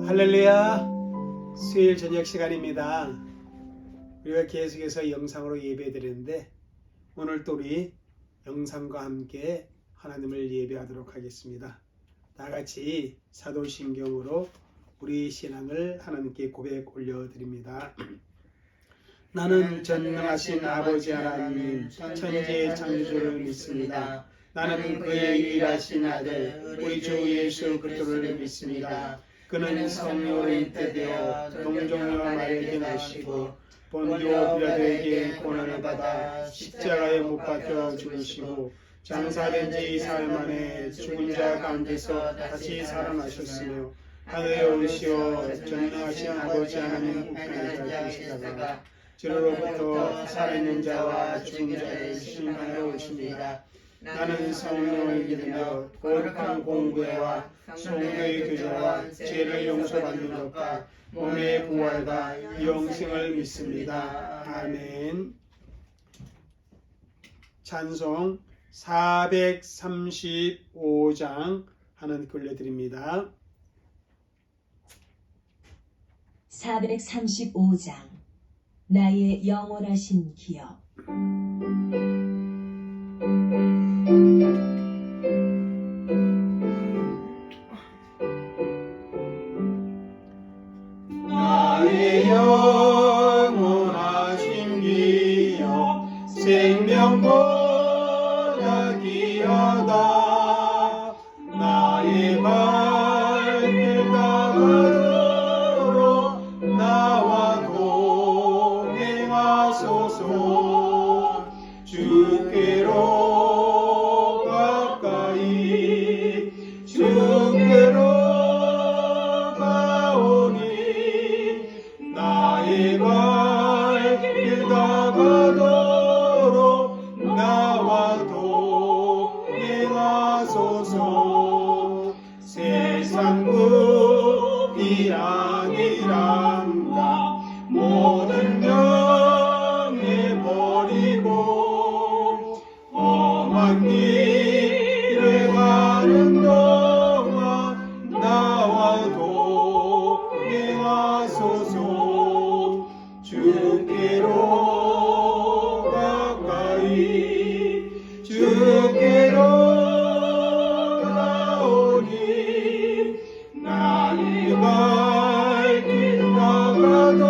할렐루야. 수요일 저녁 시간입니다. 우리가 계속해서 영상으로 예배 드리는데 오늘 또 우리 영상과 함께 하나님을 예배하도록 하겠습니다. 다 같이 사도신경으로 우리 신앙을 하나님께 고백 올려드립니다. 나는 전능하신 아버지 하나님 천지의 창조주를 믿습니다. 나는 그의 유일하신 아들 우리 주 예수 그리스도를 믿습니다. 그는 성령으로 잉태되어 동정녀 마리아에게 나시고 본디오 빌라도에게 고난을 받아 십자가에 못 박혀 죽으시고 장사된 지 4일 만에 죽은 자 가운데서 다시 살아나셨으며 하늘에 오르시어 전능하신 아버지 하나님 우편에 계시다가 주로부터 살아있는 자와 죽은 자를 심판하러 오십니다. 나는 성령을 믿으며 거룩한 공부회와 성도의 교제와 죄를 용서받는 것과 몸의 부활과 영생을 믿습니다. 아멘. 찬송 435장 하나님께 올려드립니다. 435장 나의 영원하신 기업. 나의 영원하신 기업 생명보다 귀하다. 나의 발길 다가도록 나와 동행하소서. 주께로 가까이 주께로 나의 발길 다가도록 나와 동행하소서. 세상 부귀 아니란다 모든 명예 버리고 험한 길을 가는 동안 나와 동행하소서. 주께로 가까이 주께로 가오니 나의 발길 다가도록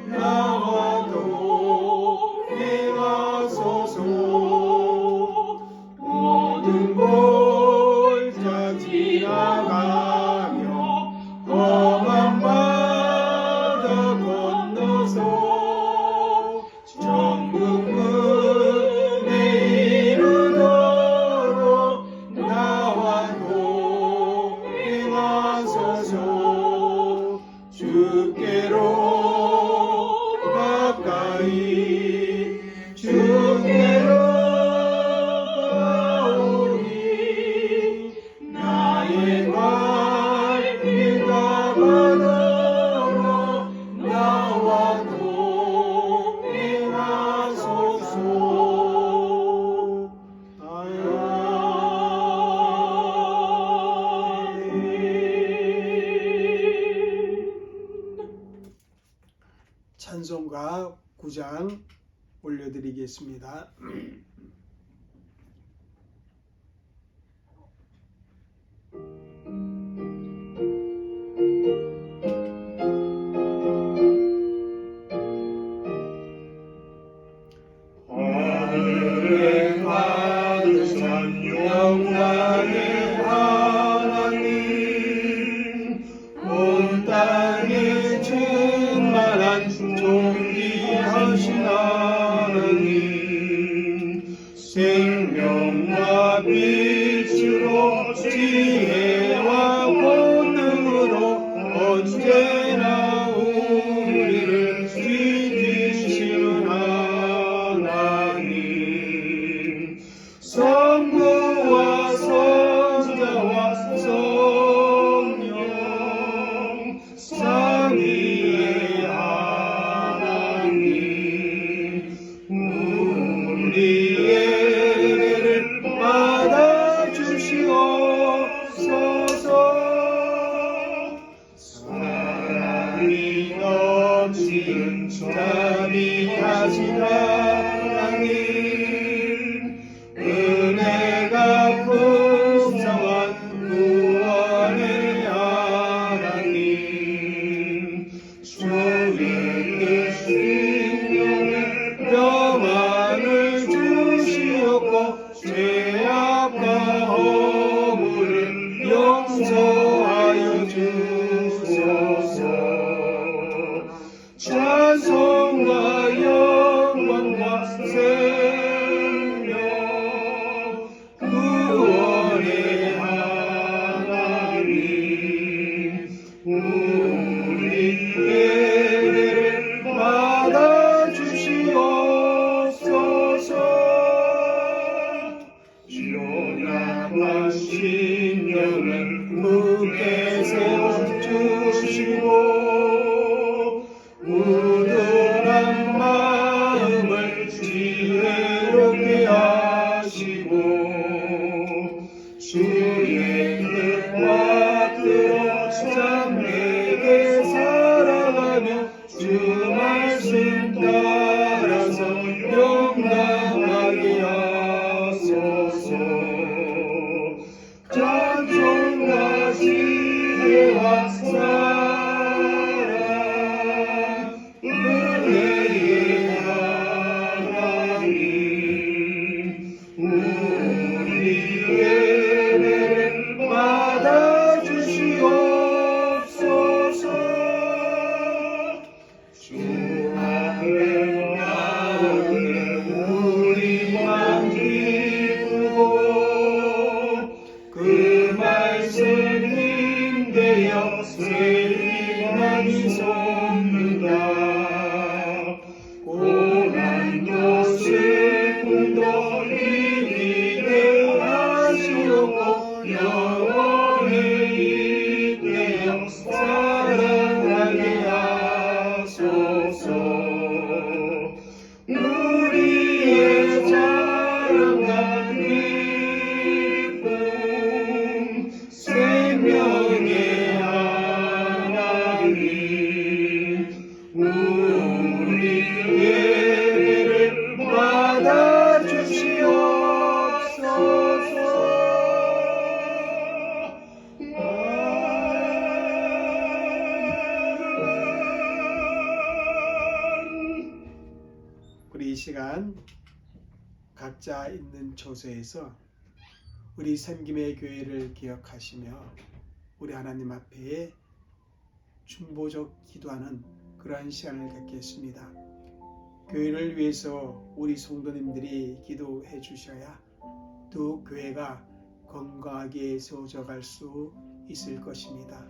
나와 동행하소서. 모든 골짜 지나가며 험한 바다 건너서 천국문에 이르도록 나와 동행하소서. 주께로 가까이 주께로 가오니 나의 발길 다가도록 나와 동행하소서. 아멘. 찬송가 9장 올려드리겠습니다. 하늘에 가득한 영광의 하나님 온 땅에 충만한 존귀하신 하나님 우리는 자비하신 하나님, 은혜가 풍성한 구원의 하나님, 주의 뜻인 영의 평안을 주시옵고 죄악과 허물을 용서하여 주소서. 찬송과 영광과 생명 구원의 하나님, 우리 예배를 받아주시옵소서. 연약한 신령을 굳게 세워주시고 우둔한 마음을 지혜롭게 하시고 주의 뜻 받들어 참되게 살아가며 주 말씀 따라서 용감하게 하소서. 찬송과 지혜와 사랑 은혜의 하나님, 우리 예배를 받아주시옵소서. 주 앞에 나오는 우리만 기쁘고 그 말씀 힘되어 세리만이 솟는다. 고난도 슬픔도 이기게 하시옵고 영원히 있게 사랑하게 하소서. 우리의 자랑과 기쁨 생명의 하나님, 우리 예배를 받아주시옵소서. 우리 이 시간 각자 있는 처소에서 우리 섬김의 교회를 기억하시며 우리 하나님 앞에 중보적 기도하는 그러한 시간을 갖겠습니다. 교회를 위해서 우리 성도님들이 기도해 주셔야 또 교회가 건강하게 세워져갈 수 있을 것입니다.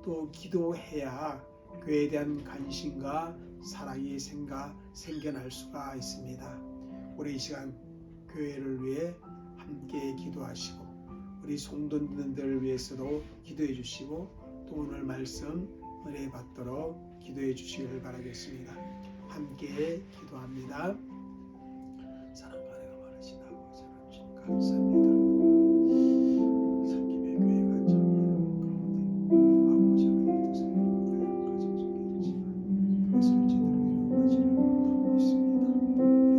또 기도해야 교회에 대한 관심과 사랑이 생겨날 수가 있습니다. 우리 이 시간 교회를 위해 함께 기도하시고 우리 성도님들을 위해서도 기도해 주시고 또 오늘 말씀 은혜 받도록 기도해 주시길 바라겠습니다. 함께 기도합니다. 사랑과 은혜가 많으신 아버지 하나님 감사합니다. 섬김의 교회가 정의로운 가운데 아버지 하나님의 뜻을 이루어가야 할 가정 속에 있지만 그것을 제대로 이루어가지를 못하고 있습니다.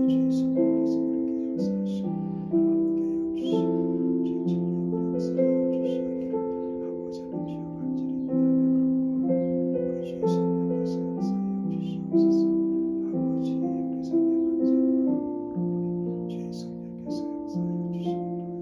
우리 주의 성령께서 그렇게 역사하시고 함께하여 주시고 주의 진리의 역사하여 주시기를 아버지 하나님 주여 간절히 기도하며 우리 주의 성령께서 역사하여 주시옵소서. 아버지 우리 삶의 간절한 마음으로 우리 주의 성령께서 역사하여 주시고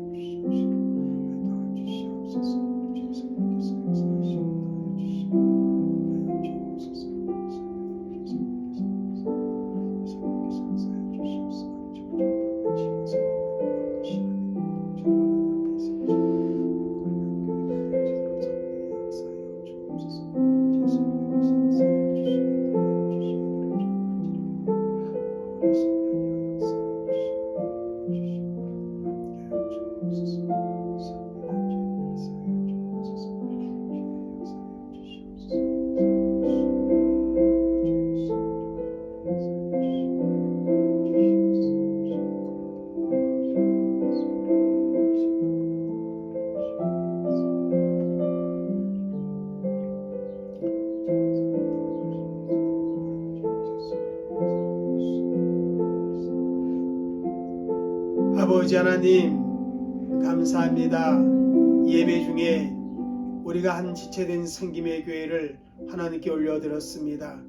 아버지 하나님 감사합니다. 예배 중에 우리가 한 지체된 성김의 교회를 하나님께 올려드렸습니다.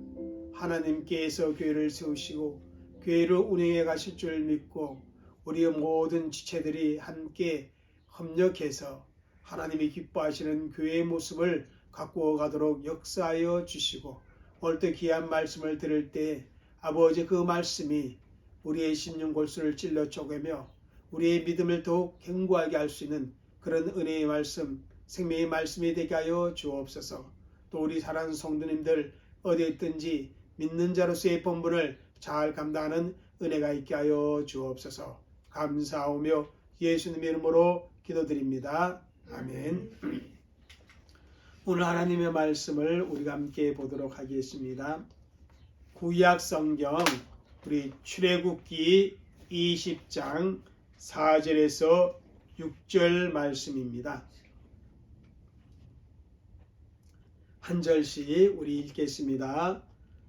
하나님께서 교회를 세우시고 교회를 운영해 가실 줄 믿고 우리의 모든 지체들이 함께 협력해서 하나님이 기뻐하시는 교회의 모습을 갖고 가도록 역사하여 주시고 오늘 또 귀한 말씀을 들을 때 아버지 그 말씀이 우리의 심령 골수를 찔러 쪼개며 우리의 믿음을 더욱 견고하게 할 수 있는 그런 은혜의 말씀, 생명의 말씀이 되게 하여 주옵소서. 또 우리 사랑하는 성도님들 어디에 있든지 믿는 자로서의 본분을 잘 감당하는 은혜가 있게 하여 주옵소서. 감사하며 예수님의 이름으로 기도드립니다. 아멘. 오늘 하나님의 말씀을 우리가 함께 보도록 하겠습니다. 구약 성경 우리 출애굽기 20장 4절에서 6절 말씀입니다. 한 절씩 우리 읽겠습니다.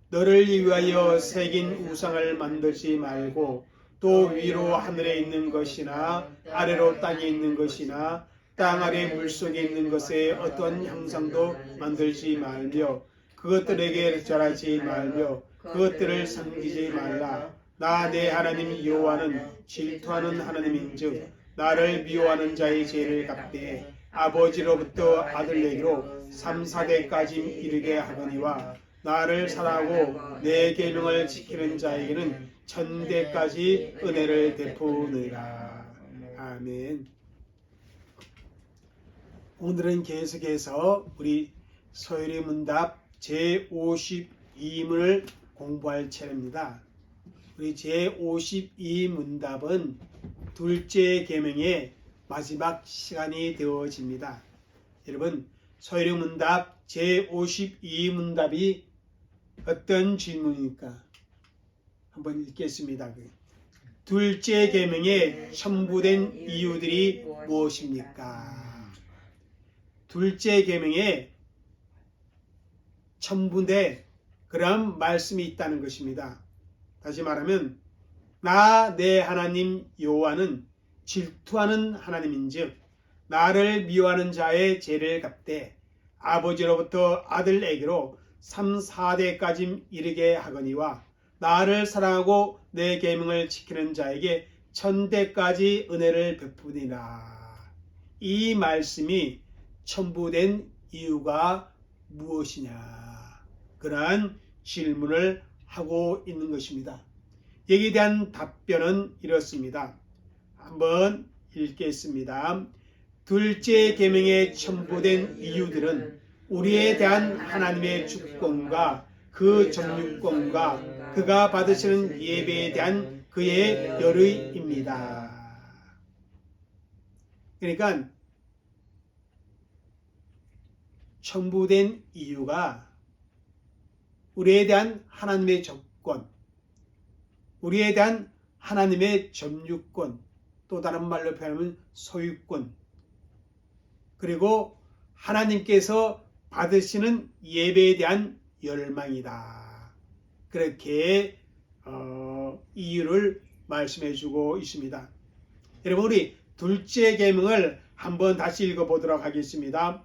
너를 위하여 새긴 우상을 만들지 말고 또 위로 하늘에 있는 것이나 아래로 땅에 있는 것이나 땅 아래 물속에 있는 것에 어떤 형상도 만들지 말며 그것들에게 절하지 말며 그것들을 섬기지 말라. 나 내 하나님 여호와는 질투하는 하나님인즉 나를 미워하는 자의 죄를 갚되 아버지로부터 아들에게로 3, 4대까지 이르게 하거니와 나를 사랑하고 내 계명을 지키는 자에게는 천대까지 은혜를 베푸느라. 아멘. 오늘은 계속해서 우리 소율의 문답 제52문을 공부할 차례입니다. 우리 제52문답은 둘째 계명의 마지막 시간이 되어집니다. 여러분, 소율의 문답 제52문답이 어떤 질문입니까? 한번 읽겠습니다. 둘째 계명에 첨부된 이유들이 무엇입니까? 둘째 계명에 첨부된 그런 말씀이 있다는 것입니다. 다시 말하면 나 내 하나님 여호와는 질투하는 하나님인즉 나를 미워하는 자의 죄를 갚되 아버지로부터 아들에게로 3, 4대까지 이르게 하거니와 나를 사랑하고 내 계명을 지키는 자에게 천대까지 은혜를 베푸니라. 이 말씀이 첨부된 이유가 무엇이냐? 그러한 질문을 하고 있는 것입니다. 여기에 대한 답변은 이렇습니다. 한번 읽겠습니다. 둘째 계명에 첨부된 이유들은 우리에 대한 하나님의 주권과 그 정육권과 그가 받으시는 예배에 대한 그의 열의입니다. 그러니까 첨부된 이유가 우리에 대한 하나님의 접권, 우리에 대한 하나님의 점유권, 또 다른 말로 표현하면 소유권, 그리고 하나님께서 받으시는 예배에 대한 열망이다. 그렇게 이유를 말씀해 주고 있습니다. 여러분, 우리 둘째 계명을 한번 다시 읽어보도록 하겠습니다.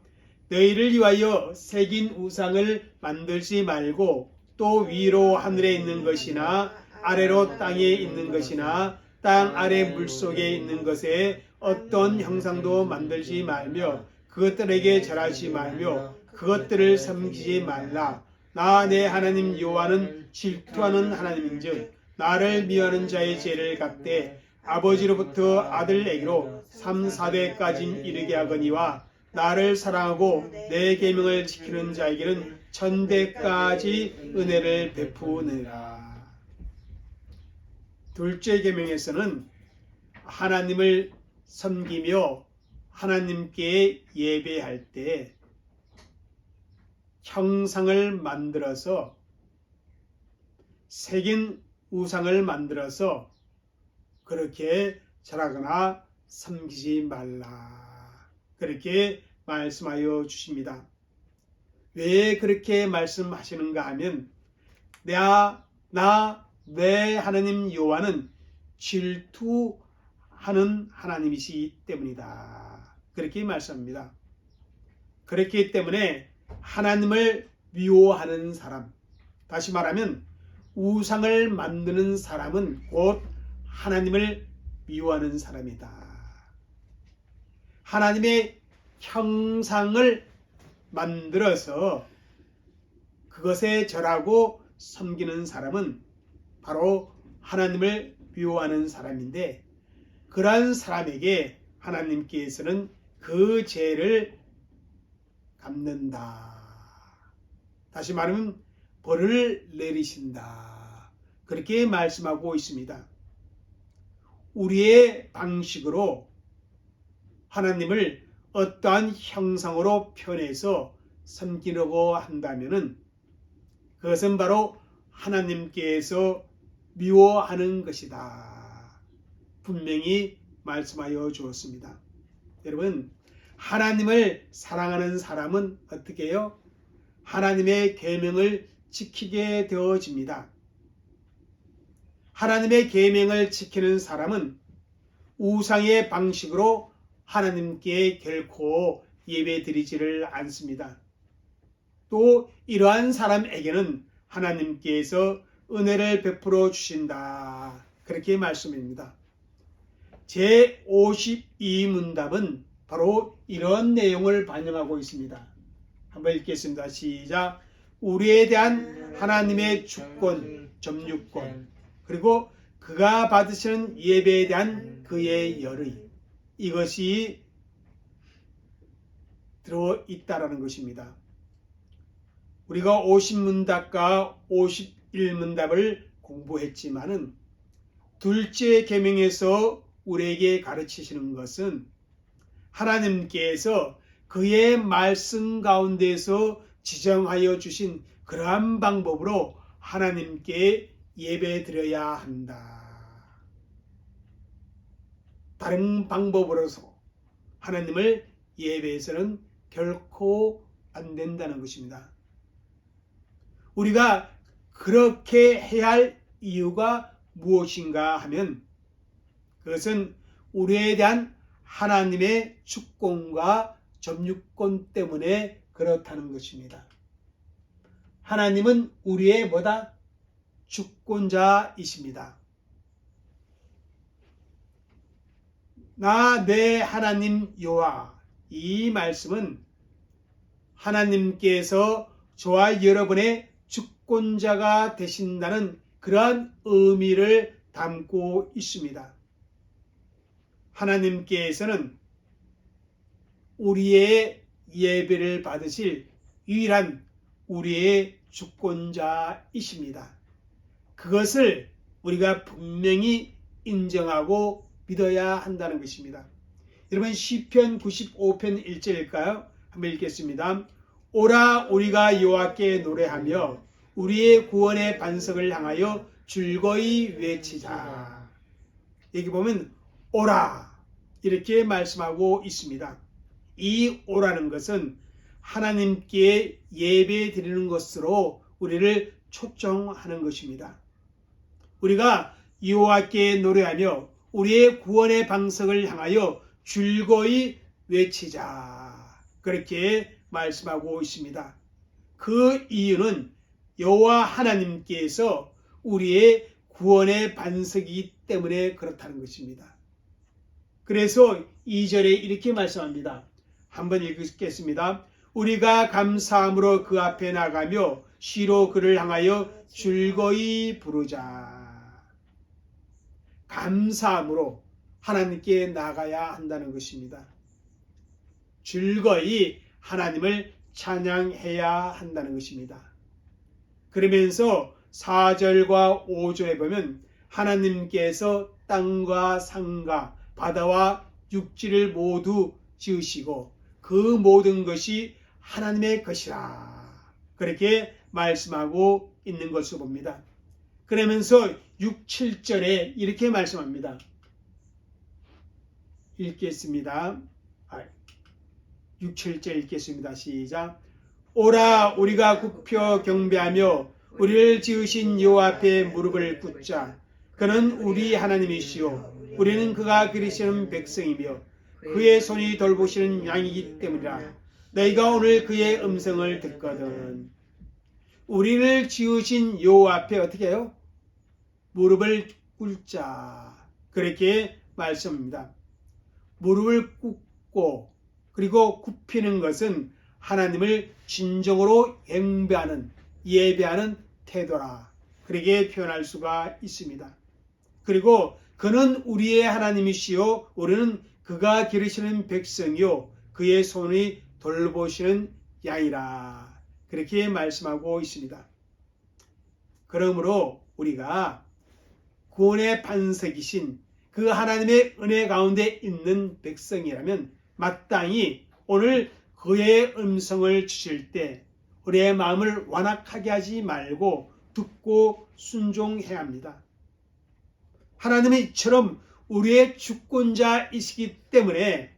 너희를 위하여 새긴 우상을 만들지 말고 또 위로 하늘에 있는 것이나 아래로 땅에 있는 것이나 땅 아래 물속에 있는 것에 어떤 형상도 만들지 말며 그것들에게 절하지 말며 그것들을 섬기지 말라. 나 내 하나님 여호와는 질투하는 하나님인즉 나를 미워하는 자의 죄를 갚되 아버지로부터 아들에게로 3, 4대까지 이르게 하거니와 나를 사랑하고 내 계명을 지키는 자에게는 천대까지 은혜를 베푸느라. 둘째 계명에서는 하나님을 섬기며 하나님께 예배할 때 형상을 만들어서 새긴 우상을 만들어서 그렇게 절하거나 섬기지 말라. 그렇게 말씀하여 주십니다. 왜 그렇게 말씀하시는가 하면 내 하나님 여호와는 질투하는 미워하는 하나님이시기 때문이다. 그렇게 말씀합니다. 그렇기 때문에 하나님을 미워하는 사람, 다시 말하면 우상을 만드는 사람은 곧 하나님을 미워하는 사람이다. 하나님의 형상을 만들어서 그것에 절하고 섬기는 사람은 바로 하나님을 미워하는 사람인데, 그러한 사람에게 하나님께서는 그 죄를 갚는다. 다시 말하면 벌을 내리신다. 그렇게 말씀하고 있습니다. 우리의 방식으로 하나님을 어떠한 형상으로 표현해서 섬기려고 한다면은 그것은 바로 하나님께서 미워하는 것이다. 분명히 말씀하여 주었습니다. 여러분, 하나님을 사랑하는 사람은 어떻게 해요? 하나님의 계명을 지키게 되어집니다. 하나님의 계명을 지키는 사람은 우상의 방식으로 하나님께 결코 예배드리지를 않습니다. 또 이러한 사람에게는 하나님께서 은혜를 베풀어 주신다. 그렇게 말씀입니다. 제52문답은 바로 이런 내용을 반영하고 있습니다. 한번 읽겠습니다. 시작. 우리에 대한 하나님의 주권, 점유권, 그리고 그가 받으시는 예배에 대한 그의 열의, 이것이 들어있다라는 것입니다. 우리가 50문답과 51문답을 공부했지만은 둘째 계명에서 우리에게 가르치시는 것은 하나님께서 그의 말씀 가운데서 지정하여 주신 그러한 방법으로 하나님께 예배 드려야 한다. 다른 방법으로서 하나님을 예배해서는 결코 안 된다는 것입니다. 우리가 그렇게 해야 할 이유가 무엇인가 하면 그것은 우리에 대한 하나님의 주권과 점유권 때문에 그렇다는 것입니다. 하나님은 우리의 뭐다? 주권자이십니다. 나 내 하나님 여호와, 이 말씀은 하나님께서 저와 여러분의 주권자가 되신다는 그러한 의미를 담고 있습니다. 하나님께서는 우리의 예배를 받으실 유일한 우리의 주권자이십니다. 그것을 우리가 분명히 인정하고 믿어야 한다는 것입니다. 여러분, 시편 95편 1절일까요? 한번 읽겠습니다. 오라, 우리가 여호와께 노래하며 우리의 구원의 반석을 향하여 즐거이 외치자. 여기 보면 오라 이렇게 말씀하고 있습니다. 이 오라는 것은 하나님께 예배 드리는 것으로 우리를 초청하는 것입니다. 우리가 여호와께 노래하며 우리의 구원의 반석을 향하여 즐거이 외치자. 그렇게 말씀하고 있습니다. 그 이유는 여호와 하나님께서 우리의 구원의 반석이기 때문에 그렇다는 것입니다. 그래서 2절에 이렇게 말씀합니다. 한번 읽겠습니다. 우리가 감사함으로 그 앞에 나가며 시로 그를 향하여 즐거이 부르자. 감사함으로 하나님께 나가야 한다는 것입니다. 즐거이 하나님을 찬양해야 한다는 것입니다. 그러면서 4절과 5절에 보면 하나님께서 땅과 산과 바다와 육지를 모두 지으시고 그 모든 것이 하나님의 것이라. 그렇게 말씀하고 있는 것을 봅니다. 그러면서 6, 7절에 이렇게 말씀합니다. 읽겠습니다. 6, 7절 읽겠습니다. 시작. 오라, 우리가 굽혀 경배하며 우리를 지으신 여호와 앞에 무릎을 꿇자. 그는 우리 하나님이시요 우리는 그가 기르시는 백성이며 그의 손이 돌보시는 양이기 때문이라. 너희가 오늘 그의 음성을 듣거든. 우리를 지으신 여호와 앞에 어떻게 해요? 무릎을 꿇자. 그렇게 말씀합니다. 무릎을 꿇고 그리고 굽히는 것은 하나님을 진정으로 경배하는, 예배하는 태도라. 그렇게 표현할 수가 있습니다. 그리고 그는 우리의 하나님이시요 우리는 그가 기르시는 백성이요 그의 손이 돌보시는 양이라. 그렇게 말씀하고 있습니다. 그러므로 우리가 구원의 반석이신 그 하나님의 은혜 가운데 있는 백성이라면 마땅히 오늘 그의 음성을 주실 때 우리의 마음을 완악하게 하지 말고 듣고 순종해야 합니다. 하나님은 이처럼 우리의 주권자이시기 때문에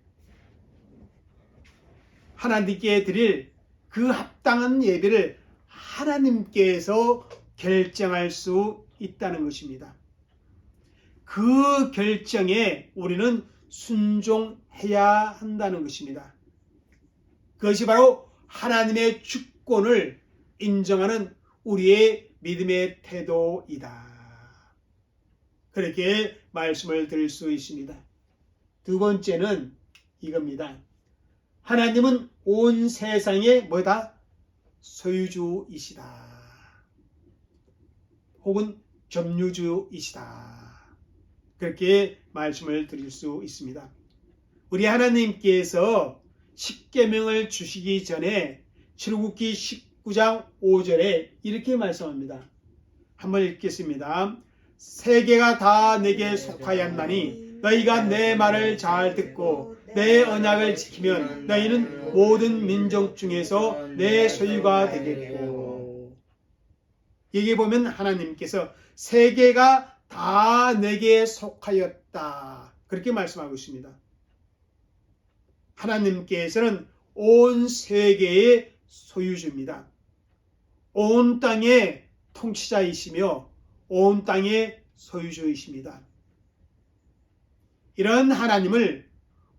하나님께 드릴 그 합당한 예배를 하나님께서 결정할 수 있다는 것입니다. 그 결정에 우리는 순종해야 한다는 것입니다. 그것이 바로 하나님의 주권을 인정하는 우리의 믿음의 태도이다. 그렇게 말씀을 드릴 수 있습니다. 두 번째는 이겁니다. 하나님은 온 세상의 뭐다? 소유주이시다. 혹은 점유주이시다. 그렇게 말씀을 드릴 수 있습니다. 우리 하나님께서 십계명을 주시기 전에 출애굽기 19장 5절에 이렇게 말씀합니다. 한번 읽겠습니다. 세계가 다 내게 속하였나니 너희가 내 말을 잘 듣고 내 언약을 지키면 너희는 모든 민족 중에서 내 소유가 되겠고. 여기 보면 하나님께서 세계가 다 내게 속하였다. 그렇게 말씀하고 있습니다. 하나님께서는 온 세계의 소유주입니다. 온 땅의 통치자이시며 온 땅의 소유주이십니다. 이런 하나님을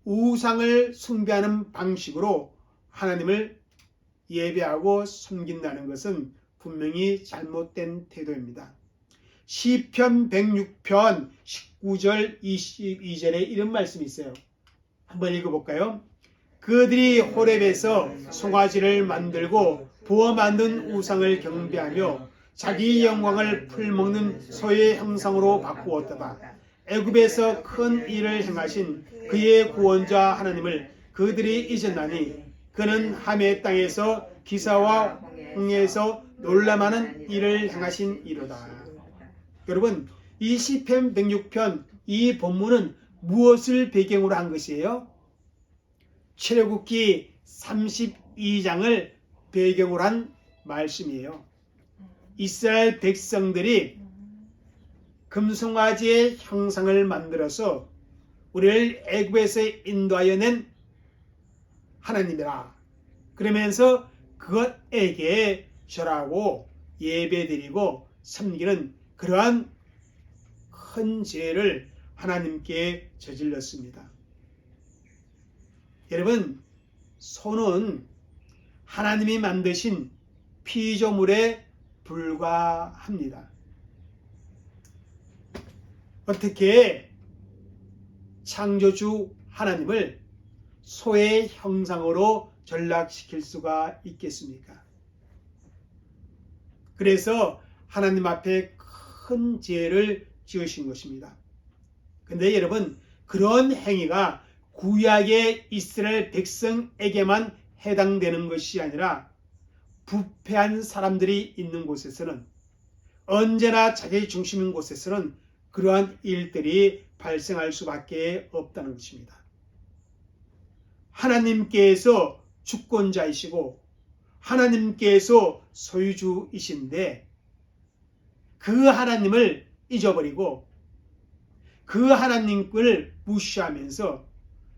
우상을 숭배하는 방식으로 하나님을 예배하고 섬긴다는 것은 분명히 잘못된 태도입니다. 시편 106편 19절 22절에 이런 말씀이 있어요. 한번 읽어볼까요? 그들이 호렙에서 송아지를 만들고 부어 만든 우상을 경배하며 자기 영광을 풀먹는 소의 형상으로 바꾸었다가 애굽에서 큰 일을 행하신 그의 구원자 하나님을 그들이 잊었나니 그는 하메 땅에서 기사와 홍해에서 놀라많은 일을 행하신 이로다. 여러분, 이 시편 106편 이 본문은 무엇을 배경으로 한 것이에요? 출애굽기 32장을 배경으로 한 말씀이에요. 이스라엘 백성들이 금송아지의 형상을 만들어서 우리를 애굽에서 인도하여 낸 하나님이라. 그러면서 그것에게 절하고 예배드리고 섬기는 그러한 큰 죄를 하나님께 저질렀습니다. 여러분, 소는 하나님이 만드신 피조물에 불과합니다. 어떻게 창조주 하나님을 소의 형상으로 전락시킬 수가 있겠습니까? 그래서 하나님 앞에 큰 죄를 지으신 것입니다. 근데 여러분, 그런 행위가 구약의 이스라엘 백성에게만 해당되는 것이 아니라 부패한 사람들이 있는 곳에서는, 언제나 자기 중심인 곳에서는 그러한 일들이 발생할 수밖에 없다는 것입니다. 하나님께서 주권자이시고 하나님께서 소유주이신데 그 하나님을 잊어버리고 그 하나님을 무시하면서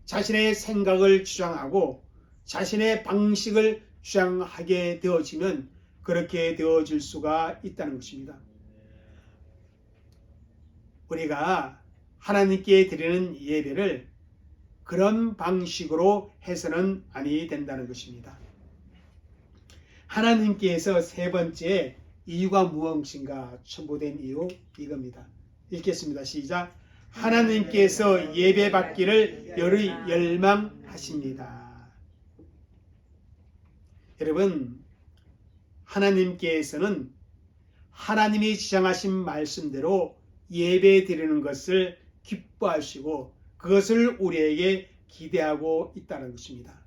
자신의 생각을 주장하고 자신의 방식을 주장하게 되어지면 그렇게 되어질 수가 있다는 것입니다. 우리가 하나님께 드리는 예배를 그런 방식으로 해서는 아니 된다는 것입니다. 하나님께서 세 번째 이유가 무엇인가 첨부된 이유 이겁니다. 읽겠습니다. 시작. 하나님께서 예배 받기를 열망하십니다. 여러분, 하나님께서는 하나님이 지정하신 말씀대로 예배 드리는 것을 기뻐하시고 그것을 우리에게 기대하고 있다는 것입니다.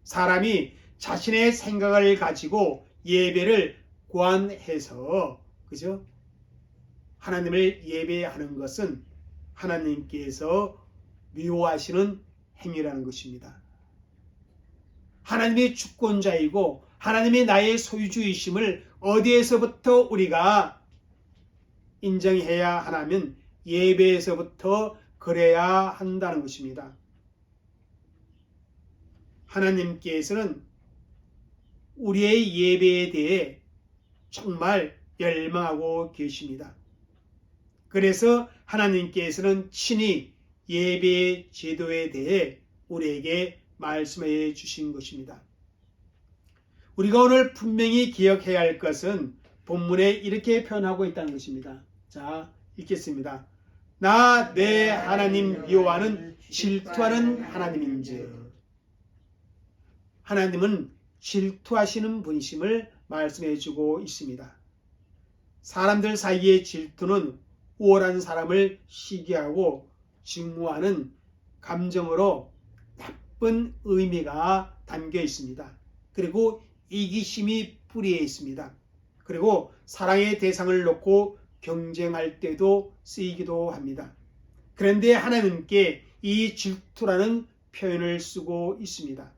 사람이 자신의 생각을 가지고 예배를 고안해서 그죠? 하나님을 예배하는 것은 하나님께서 미워하시는 행위라는 것입니다. 하나님이 주권자이고 하나님이 나의 소유주이심을 어디에서부터 우리가 인정해야 하냐면 예배에서부터 그래야 한다는 것입니다. 하나님께서는 우리의 예배에 대해 정말 열망하고 계십니다. 그래서 하나님께서는 친히 예배의 제도에 대해 우리에게 말씀해 주신 것입니다. 우리가 오늘 분명히 기억해야 할 것은 본문에 이렇게 표현하고 있다는 것입니다. 자, 읽겠습니다. 나 내 하나님 여호와는 질투하는 하나님인즉. 하나님은 질투하시는 분이심을 말씀해 주고 있습니다. 사람들 사이의 질투는 우월한 사람을 시기하고 증오하는 감정으로 나쁜 의미가 담겨 있습니다. 그리고 이기심이 뿌리에 있습니다. 그리고 사랑의 대상을 놓고 경쟁할 때도 쓰이기도 합니다. 그런데 하나님께 이 질투라는 표현을 쓰고 있습니다.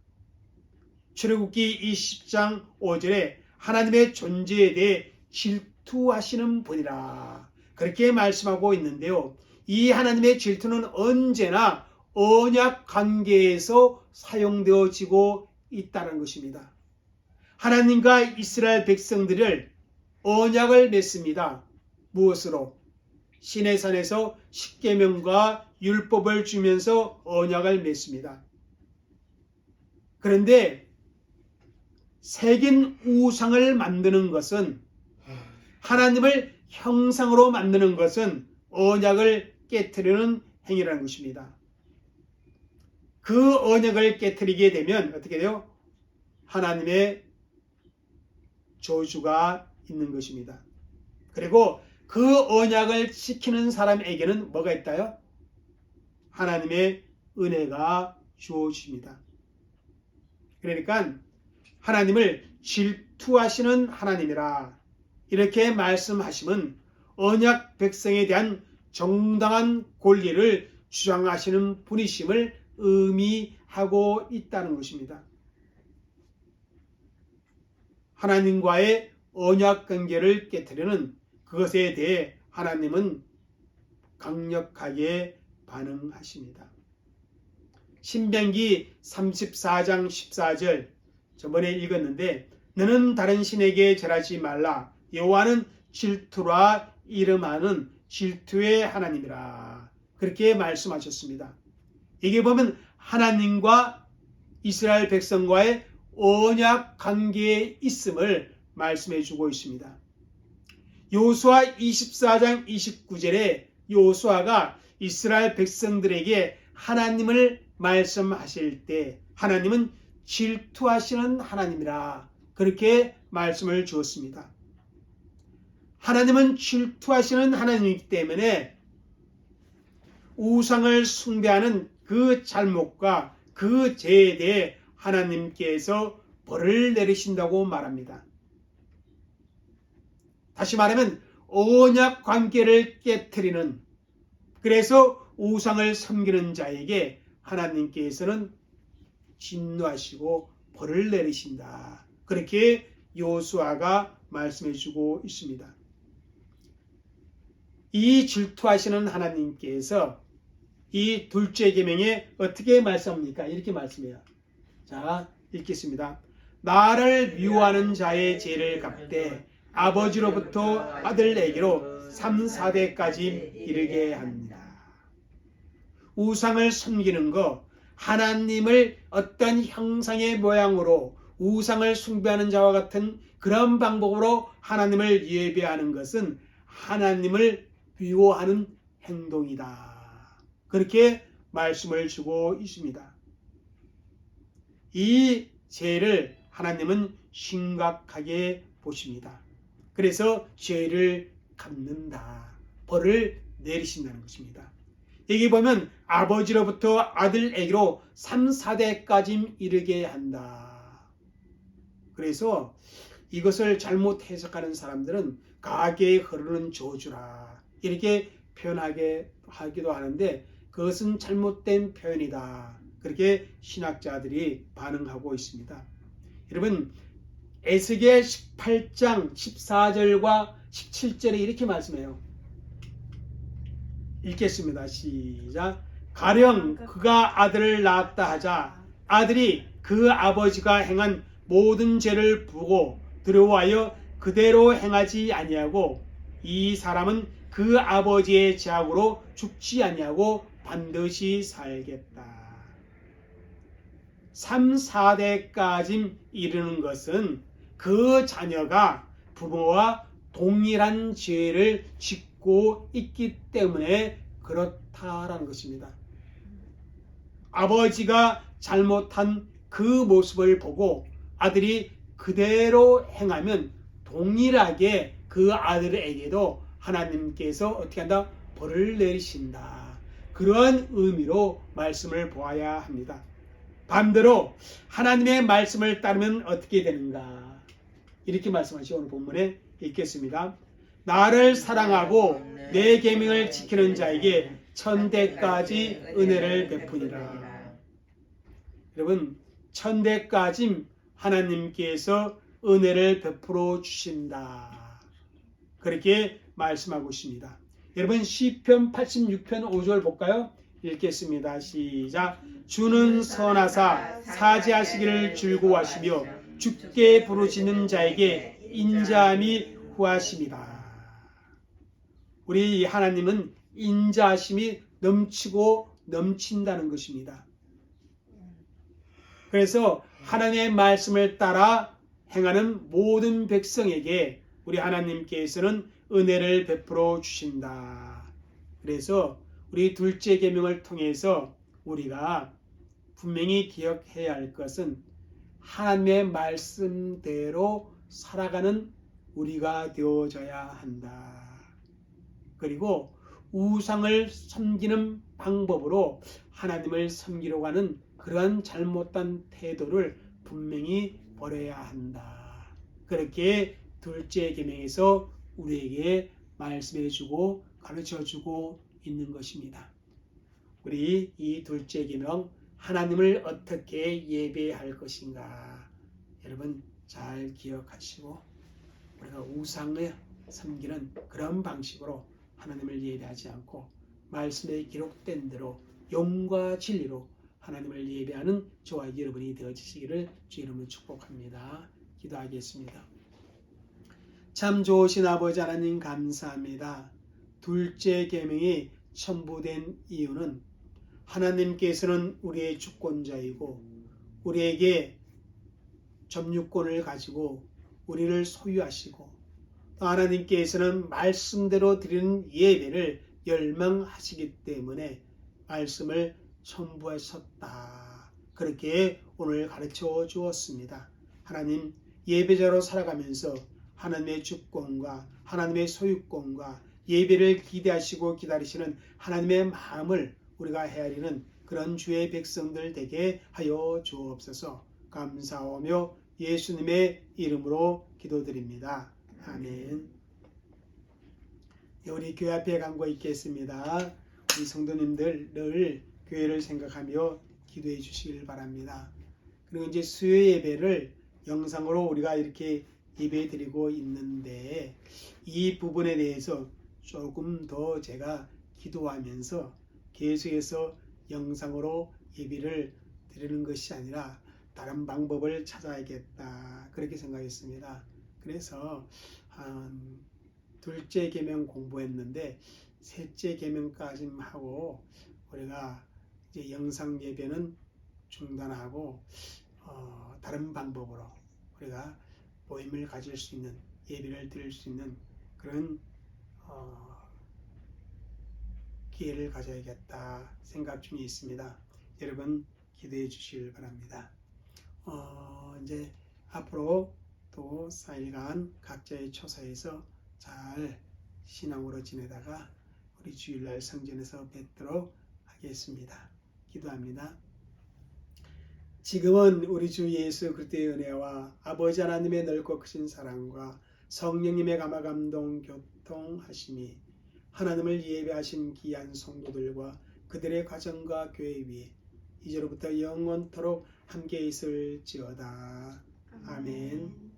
출애굽기 20장 5절에 하나님의 존재에 대해 질투하시는 분이라 그렇게 말씀하고 있는데요. 이 하나님의 질투는 언제나 언약 관계에서 사용되어지고 있다는 것입니다. 하나님과 이스라엘 백성들을 언약을 맺습니다. 무엇으로? 시내산에서 십계명과 율법을 주면서 언약을 맺습니다. 그런데 새긴 우상을 만드는 것은 하나님을 형상으로 만드는 것은 언약을 깨트리는 행위라는 것입니다. 그 언약을 깨트리게 되면 어떻게 돼요? 하나님의 저주가 있는 것입니다. 그리고 그 언약을 지키는 사람에게는 뭐가 있다요? 하나님의 은혜가 주어집니다. 그러니까 하나님을 질투하시는 하나님이라 이렇게 말씀하시면 언약 백성에 대한 정당한 권리를 주장하시는 분이심을 의미하고 있다는 것입니다. 하나님과의 언약 관계를 깨트리는 그것에 대해 하나님은 강력하게 반응하십니다. 신명기 34장 14절 저번에 읽었는데 너는 다른 신에게 절하지 말라. 여호와는 질투라 이름하는 질투의 하나님이라. 그렇게 말씀하셨습니다. 이게 보면 하나님과 이스라엘 백성과의 언약 관계에 있음을 말씀해 주고 있습니다. 여호수아 24장 29절에 여호수아가 이스라엘 백성들에게 하나님을 말씀하실 때 하나님은 질투하시는 하나님이라 그렇게 말씀을 주었습니다. 하나님은 질투하시는 하나님이기 때문에 우상을 숭배하는 그 잘못과 그 죄에 대해 하나님께서 벌을 내리신다고 말합니다. 다시 말하면 언약 관계를 깨트리는 그래서 우상을 섬기는 자에게 하나님께서는 진노하시고 벌을 내리신다. 그렇게 여호수아가 말씀해 주고 있습니다. 이 질투하시는 하나님께서 이 둘째 계명에 어떻게 말씀합니까? 이렇게 말씀해요. 자, 읽겠습니다. 나를 미워하는 자의 죄를 갚되 아버지로부터 아들에게로 3, 4대까지 이르게 합니다. 우상을 섬기는 것, 하나님을 어떤 형상의 모양으로 우상을 숭배하는 자와 같은 그런 방법으로 하나님을 예배하는 것은 하나님을 미워하는 행동이다. 그렇게 말씀을 주고 있습니다. 이 죄를 하나님은 심각하게 보십니다. 그래서 죄를 갚는다. 벌을 내리신다는 것입니다. 여기 보면 아버지로부터 아들에게로 3, 4대까지 이르게 한다. 그래서 이것을 잘못 해석하는 사람들은 가게에 흐르는 저주라 이렇게 표현하기도 하는데 그것은 잘못된 표현이다. 그렇게 신학자들이 반응하고 있습니다. 여러분 에스겔 18장 14절과 17절에 이렇게 말씀해요. 읽겠습니다. 시작. 가령 그가 아들을 낳았다 하자 아들이 그 아버지가 행한 모든 죄를 보고 두려워하여 그대로 행하지 아니하고 이 사람은 그 아버지의 죄악으로 죽지 아니하고 반드시 살겠다. 3, 4대까지 이르는 것은 그 자녀가 부모와 동일한 죄를 짓고 있기 때문에 그렇다라는 것입니다. 아버지가 잘못한 그 모습을 보고 아들이 그대로 행하면 동일하게 그 아들에게도 하나님께서 어떻게 한다? 벌을 내리신다. 그러한 의미로 말씀을 보아야 합니다. 반대로 하나님의 말씀을 따르면 어떻게 되는가? 이렇게 말씀하시고 오늘 본문에 읽겠습니다. 나를 사랑하고 내 계명을 지키는 자에게 천대까지 은혜를 베푸니라. 여러분 천대까지 하나님께서 은혜를 베풀어 주신다. 그렇게 말씀하고 있습니다. 여러분 시편 86편 5절 볼까요? 읽겠습니다. 시작. 주는 선하사 사죄하시기를 즐거워하시며 주께 부르시는 자에게 인자함이 후하심이다. 우리 하나님은 인자하심이 넘치고 넘친다는 것입니다. 그래서 하나님의 말씀을 따라 행하는 모든 백성에게 우리 하나님께서는 은혜를 베풀어 주신다. 그래서 우리 둘째 계명을 통해서 우리가 분명히 기억해야 할 것은 하나님의 말씀대로 살아가는 우리가 되어져야 한다. 그리고 우상을 섬기는 방법으로 하나님을 섬기려고 하는 그러한 잘못된 태도를 분명히 버려야 한다. 그렇게 둘째 계명에서 우리에게 말씀해주고 가르쳐주고 있는 것입니다. 우리 이 둘째 계명 하나님을 어떻게 예배할 것인가 여러분 잘 기억하시고 우리가 우상을 섬기는 그런 방식으로 하나님을 예배하지 않고 말씀에 기록된 대로 영과 진리로 하나님을 예배하는 저와 여러분이 되어지시기를 주 이름으로 축복합니다. 기도하겠습니다. 참 좋으신 아버지 하나님 감사합니다. 둘째 계명이 첨부된 이유는 하나님께서는 우리의 주권자이고 우리에게 점유권을 가지고 우리를 소유하시고 하나님께서는 말씀대로 드리는 예배를 열망하시기 때문에 말씀을 첨부하셨다. 그렇게 오늘 가르쳐 주었습니다. 하나님 예배자로 살아가면서 하나님의 주권과 하나님의 소유권과 예배를 기대하시고 기다리시는 하나님의 마음을 우리가 헤아리는 그런 주의 백성들 되게 하여 주옵소서. 감사하며 예수님의 이름으로 기도드립니다. 아멘. 우리 교회 앞에 간거 있겠습니다. 우리 성도님들 늘 교회를 생각하며 기도해 주시길 바랍니다. 그리고 이제 수요 예배를 영상으로 우리가 이렇게 예배 드리고 있는데 이 부분에 대해서 조금 더 제가 기도하면서 계속해서 영상으로 예배를 드리는 것이 아니라 다른 방법을 찾아야겠다 그렇게 생각했습니다. 그래서 둘째 계명 공부했는데 셋째 계명까지 하고 우리가 이제 영상 예배는 중단하고 다른 방법으로 우리가 모임을 가질 수 있는, 예배를 드릴 수 있는 그런 기회를 가져야겠다 생각 중에 있습니다. 여러분 기도해 주시길 바랍니다. 이제 앞으로 또 4일간 각자의 처소에서 잘 신앙으로 지내다가 우리 주일날 성전에서 뵙도록 하겠습니다. 기도합니다. 지금은 우리 주 예수 그리스도의 은혜와 아버지 하나님의 넓고 크신 사랑과 성령님의 감화 감동 교통하심이 하나님을 예배하신 귀한 성도들과 그들의 가정과 교회 위에 이제로부터 영원토록 함께 있을지어다. 아멘.